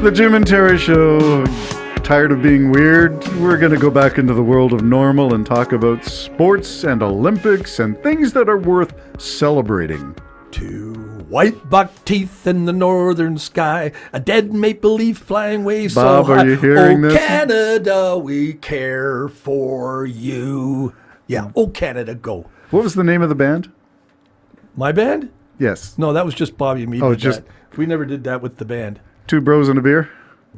The Jim and Terry Show. Tired of being weird? We're going to go back into the world of normal and talk about sports and Olympics and things that are worth celebrating. Two white buck teeth in the northern sky, a dead maple leaf flying way so Bob, high. are you hearing oh, this? Canada, we care for you. Yeah, oh, Canada, go. What was the name of the band? My band? Yes. No, that was just Bobby and me. Oh, did just- that. We never did that with the band. Two Bros and a Beer?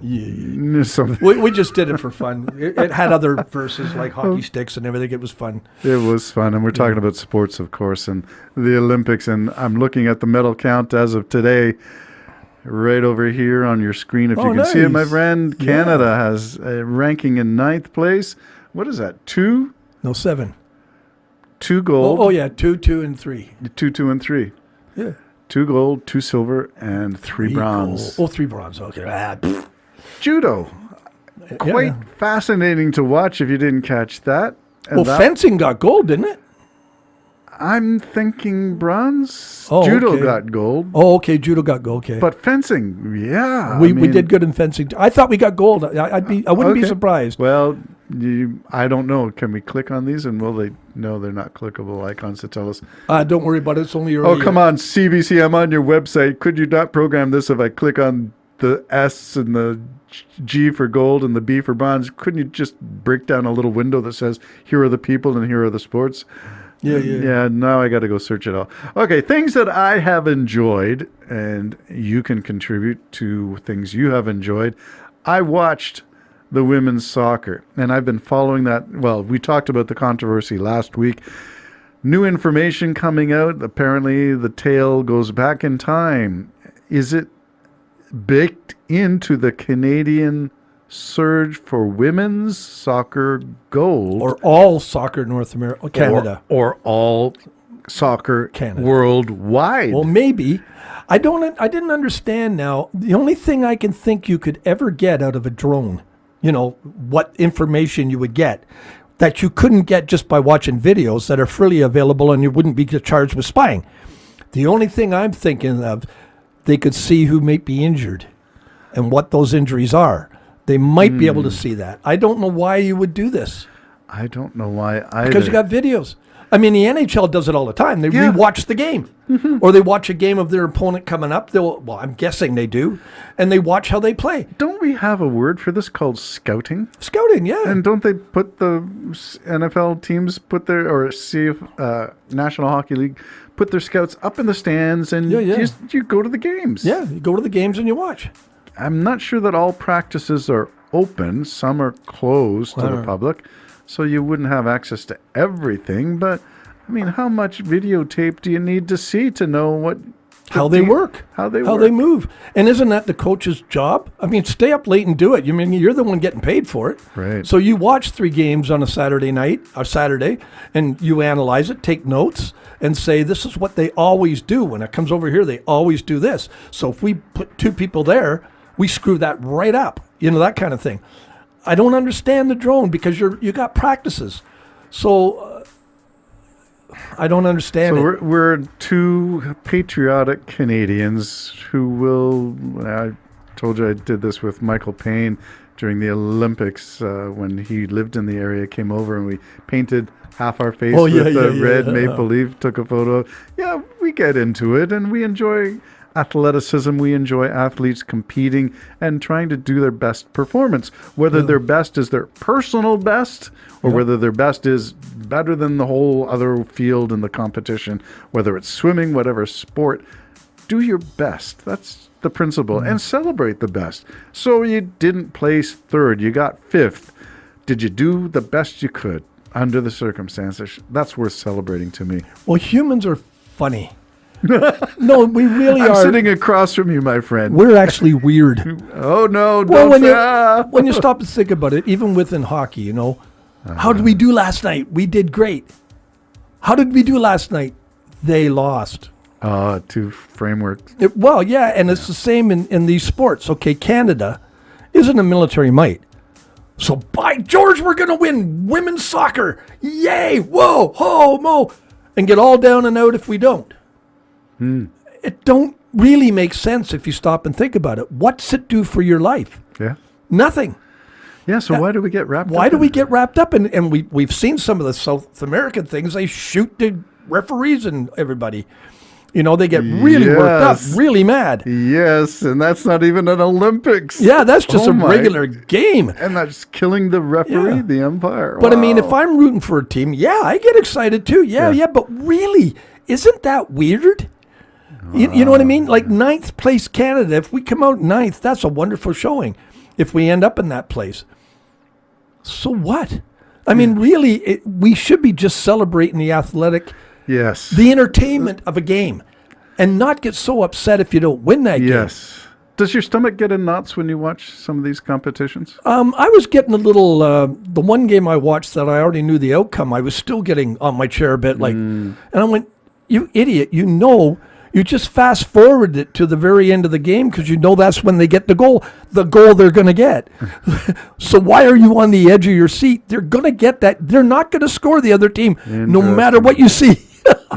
Yeah. Something. We just did it for fun. It had other verses like hockey sticks and everything. It was fun. It was fun, and we're talking about sports, of course, and the Olympics, and I'm looking at the medal count as of today, right over here on your screen, if you can see it, my nice. friend. Canada has a ranking in 9th place. What is that, 2? No, 7. 2 gold. Oh, yeah, 2, 2, and 3. 2, 2, and 3. Yeah. 2 gold, 2 silver, and 3 bronze. Gold. Oh, 3 bronze. Okay. Judo. Quite fascinating to watch if you didn't catch that. And Well, fencing got gold, didn't it? I'm thinking bronze. Oh, Judo okay. got gold. Oh, okay. Judo got gold. Okay. But fencing, yeah. We did good in fencing. I thought we got gold. I wouldn't be Okay. surprised. Well, I don't know. Can we click on these? And will they? No, they're not clickable icons to tell us. Don't worry about it. It's only early. Oh, come on, CBC. I'm on your website. Could you not program this if I click on the S and the G for gold and the B for bronze? Couldn't you just break down a little window that says, here are the people and here are the sports? Yeah, now I got to go search it all. Okay, things that I have enjoyed, and you can contribute to things you have enjoyed. I watched the women's soccer, and I've been following that. Well, we talked about the controversy last week. New information coming out. Apparently, the tale goes back in time. Is it baked into the Canadian surge for women's soccer gold? Or all soccer North America, Canada. Or all soccer Canada. Worldwide. Well, maybe. I didn't understand now. The only thing I can think you could ever get out of a drone, what information you would get that you couldn't get just by watching videos that are freely available and you wouldn't be charged with spying. The only thing I'm thinking of, they could see who may be injured and what those injuries are. They might be able to see that. I don't know why you would do this. I don't know why either. Because you got videos. I mean, the NHL does it all the time. They rewatch the game. Or they watch a game of their opponent coming up. I'm guessing they do. And they watch how they play. Don't we have a word for this called scouting? Scouting, yeah. And don't they put the NFL teams National Hockey League put their scouts up in the stands and you go to the games? Yeah, you go to the games and you watch. I'm not sure that all practices are open. Some are closed to the public, so you wouldn't have access to everything. But, I mean, how much videotape do you need to see to know how they work, how they move? And isn't that the coach's job? I mean, stay up late and do it. You're the one getting paid for it. Right. So you watch 3 games on a Saturday night or Saturday, and you analyze it, take notes, and say, this is what they always do. When it comes over here, they always do this. So if we put 2 people there, we screw that right up, that kind of thing. I don't understand the drone because you got practices. So I don't understand it. We're 2 patriotic Canadians who will, I told you I did this with Michael Payne during the Olympics when he lived in the area, came over and we painted half our face with the red maple leaf, took a photo. Yeah, we get into it and we enjoy athleticism. We enjoy athletes competing and trying to do their best performance, whether their best is their personal best or whether their best is better than the whole other field in the competition, whether it's swimming, whatever sport. Do your best. That's the principle. And celebrate the best. So you didn't place 3rd. You got 5th. Did you do the best you could under the circumstances? That's worth celebrating to me. Well, humans are funny. No, we really are. I'm sitting across from you, my friend. We're actually weird. Oh, no. Well, when you stop and think about it, even within hockey, how did we do last night? We did great. How did we do last night? They lost. 2 frameworks. And it's the same in these sports. Okay, Canada isn't a military might. So by George, we're going to win women's soccer. Yay, whoa, ho, mo. And get all down and out if we don't. It don't really makes sense if you stop and think about it. What's it do for your life? Yeah. Nothing. Yeah. So why do we get wrapped up? Why do in we it? get wrapped up in? And we've seen some of the South American things. They shoot the referees and everybody. You know, they get really worked up, Yes. really mad. Yes, and that's not even an Olympics. Yeah, that's just Oh a my- regular game. And that's killing the referee, Yeah. the umpire. But I mean, Wow. if I'm rooting for a team, yeah, I get excited too. Yeah. But really, isn't that weird? You know what I mean? Like ninth place Canada, if we come out ninth, that's a wonderful showing. If we end up in that place. So what? I mean, really, we should be just celebrating the athletic, Yes. the entertainment of a game, and not get so upset if you don't win that game. Yes. Does your stomach get in knots when you watch some of these competitions? I was getting a little, the one game I watched that I already knew the outcome, I was still getting on my chair a bit like, and I went, you idiot, you just fast forwarded it to the very end of the game because you know that's when they get the goal they're going to get. So why are you on the edge of your seat? They're going to get that. They're not going to score the other team no matter what you see.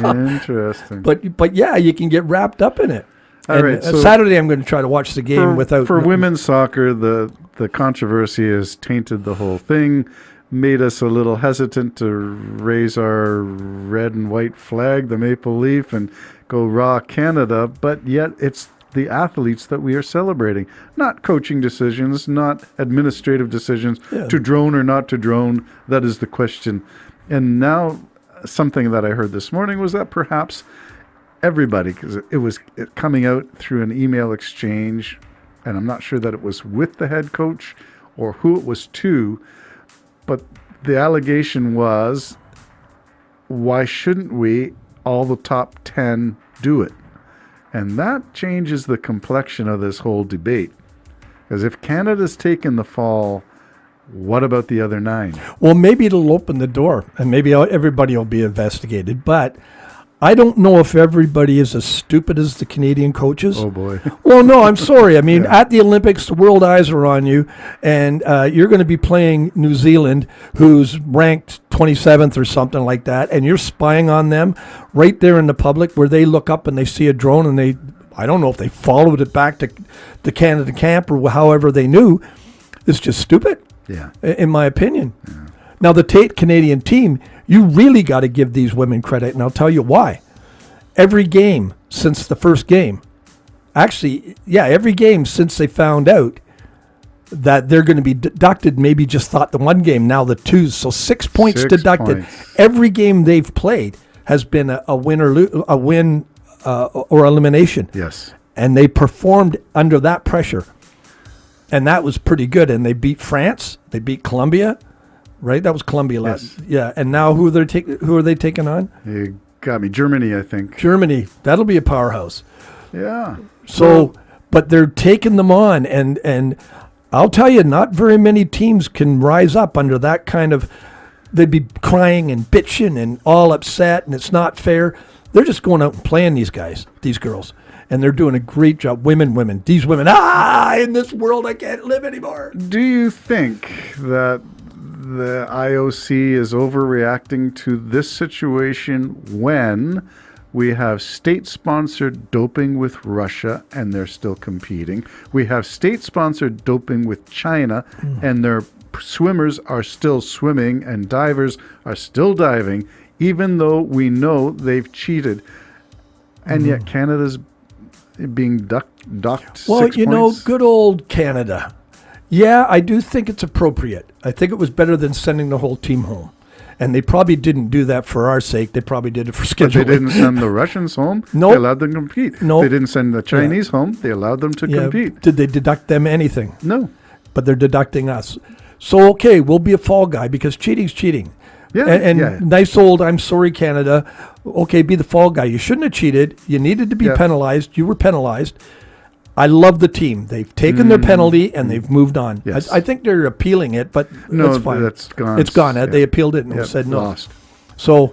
Interesting. But yeah, you can get wrapped up in it. All And, right, so- Saturday I'm going to try to watch the game without. For women's soccer, the controversy has tainted the whole thing, made us a little hesitant to raise our red and white flag, the maple leaf, and go raw Canada, but yet it's the athletes that we are celebrating, not coaching decisions, not administrative decisions, to drone or not to drone. That is the question. And now something that I heard this morning was that perhaps everybody, because it was coming out through an email exchange, and I'm not sure that it was with the head coach or who it was to, but the allegation was, why shouldn't we, all the top 10, do it? And that changes the complexion of this whole debate. Because if Canada's taken the fall, what about the other 9? Well, maybe it'll open the door, and maybe everybody will be investigated. But I don't know if everybody is as stupid as the Canadian coaches. Oh, boy. Well, no, I'm sorry. I mean, at the Olympics, the world eyes are on you, and you're going to be playing New Zealand, who's ranked 27th or something like that, and you're spying on them right there in the public where they look up and they see a drone and I don't know if they followed it back to the Canada camp or however they knew. It's just stupid. Yeah. In my opinion. Yeah. Now, the Canadian team, you really got to give these women credit, and I'll tell you why. Every game since the first game, every game since they found out that they're going to be deducted, maybe just thought the one game, now the 2, so 6 points 6 deducted. points. Every game they've played has been a win or elimination. Yes. And they performed under that pressure. And that was pretty good. And they beat France. They beat Colombia, right? That was Colombia last. Yes. Yeah. And now who are they taking on? You got me. Germany, I think. Germany. That'll be a powerhouse. Yeah. So, but they're taking them on. And I'll tell you, not very many teams can rise up under that kind of, they'd be crying and bitching and all upset and it's not fair. They're just going out and playing these guys, these girls. And they're doing a great job. These women, in this world I can't live anymore. Do you think that the IOC is overreacting to this situation when we have state-sponsored doping with Russia and they're still competing? We have state-sponsored doping with China and their swimmers are still swimming and divers are still diving, even though we know they've cheated. And yet Canada's being docked Well, 6 points. good old Canada. Yeah, I do think it's appropriate. I think it was better than sending the whole team home. And they probably didn't do that for our sake. They probably did it for But scheduling. they didn't send the Russians home. Nope. They allowed them to compete. Nope. They didn't send the Chinese home. They allowed them to compete. Did they deduct them anything? No. But they're deducting us. So, okay, we'll be a fall guy because cheating's cheating. Yeah, And yeah. nice old, I'm sorry, Canada. Okay, be the fall guy. You shouldn't have cheated. You needed to be Yeah. penalized. You were penalized. I love the team. They've taken their penalty and they've moved on. Yes. I think they're appealing it, but No, that's fine. that's gone. It's gone. Yeah. They appealed it and Yeah, said no. lost. So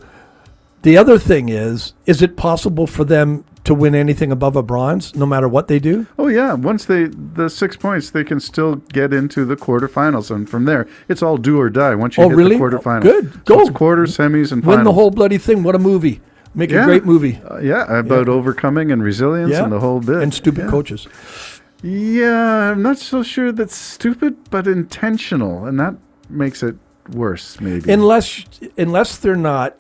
the other thing is it possible for them to win anything above a bronze, no matter what they do? Oh, yeah. Once the 6 points, they can still get into the quarterfinals. And from there, it's all do or die once you hit really? the quarterfinals. Good. So Go. it's quarters, semis, and finals. Win the whole bloody thing. What a movie. Make a great movie. About overcoming and resilience Yeah. and the whole bit. And stupid Yeah. coaches. Yeah, I'm not so sure that's stupid, but intentional, and that makes it worse, maybe. Unless they're not,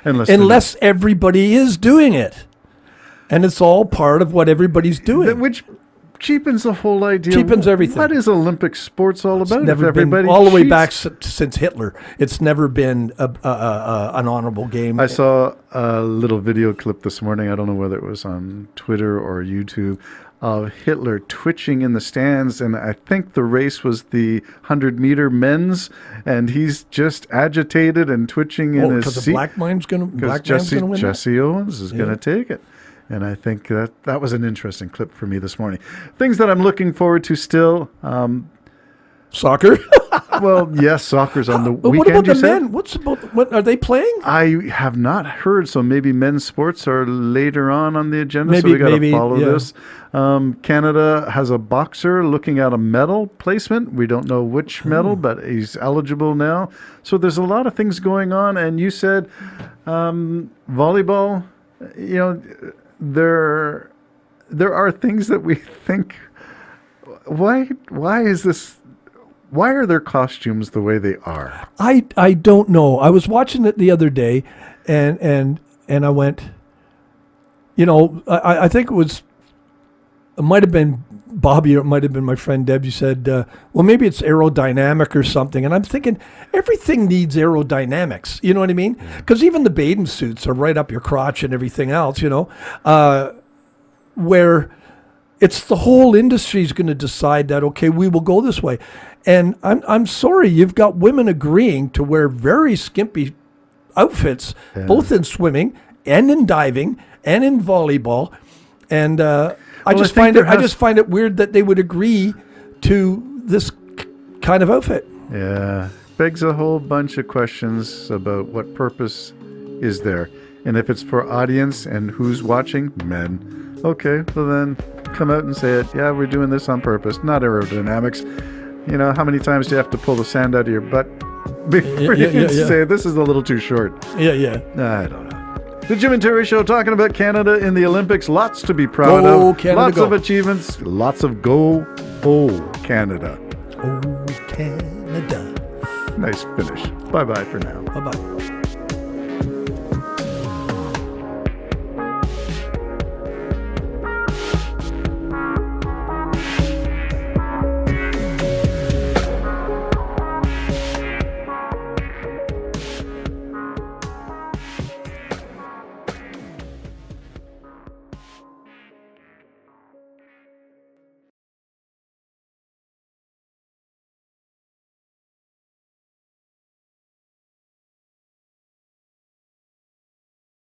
Unless unless everybody is doing it, and it's all part of what everybody's doing. which cheapens the whole idea. Cheapens everything. What is Olympic sports all about? Never if been everybody all the way cheats? back since Hitler. It's never been an honorable game. I saw a little video clip this morning. I don't know whether it was on Twitter or YouTube of Hitler twitching in the stands, and I think the race was the 100-meter men's, and he's just agitated and twitching in his because the seat black man's going to win. that? Jesse Owens is going to take it. And I think that was an interesting clip for me this morning. Things that I'm looking forward to still. Soccer. Well, yes, soccer's on the But weekend. what about the you said? men? What are they playing? I have not heard, so maybe men's sports are later on the agenda. So Maybe- we got to maybe, follow yeah. this. Canada has a boxer looking at a medal placement. We don't know which medal, but he's eligible now. So there's a lot of things going on. And you said volleyball. You know, there are things that we think. Why is this? Why are their costumes the way they are? I don't know. I was watching it the other day, and I went, I think it might have been Bobby or it might have been my friend Deb. You said, well, maybe it's aerodynamic or something. And I'm thinking everything needs aerodynamics. You know what I mean? Because even the bathing suits are right up your crotch and everything else, where it's the whole industry is going to decide that, okay, we will go this way. And I'm sorry, you've got women agreeing to wear very skimpy outfits, both in swimming and in diving and in volleyball. And I just find it weird that they would agree to this kind of outfit. Yeah, begs a whole bunch of questions about what purpose is there. And if it's for audience and who's watching, men. Okay, well then come out and say it. Yeah, we're doing this on purpose, not aerodynamics. You know, how many times do you have to pull the sand out of your butt before you can say this is a little too short? Yeah. I don't know. The Jim and Terry Show talking about Canada in the Olympics. Lots to be proud Go of. Canada, lots go. of achievements. Lots of go Canada. Oh, Canada. Nice finish. Bye-bye for now. Bye-bye.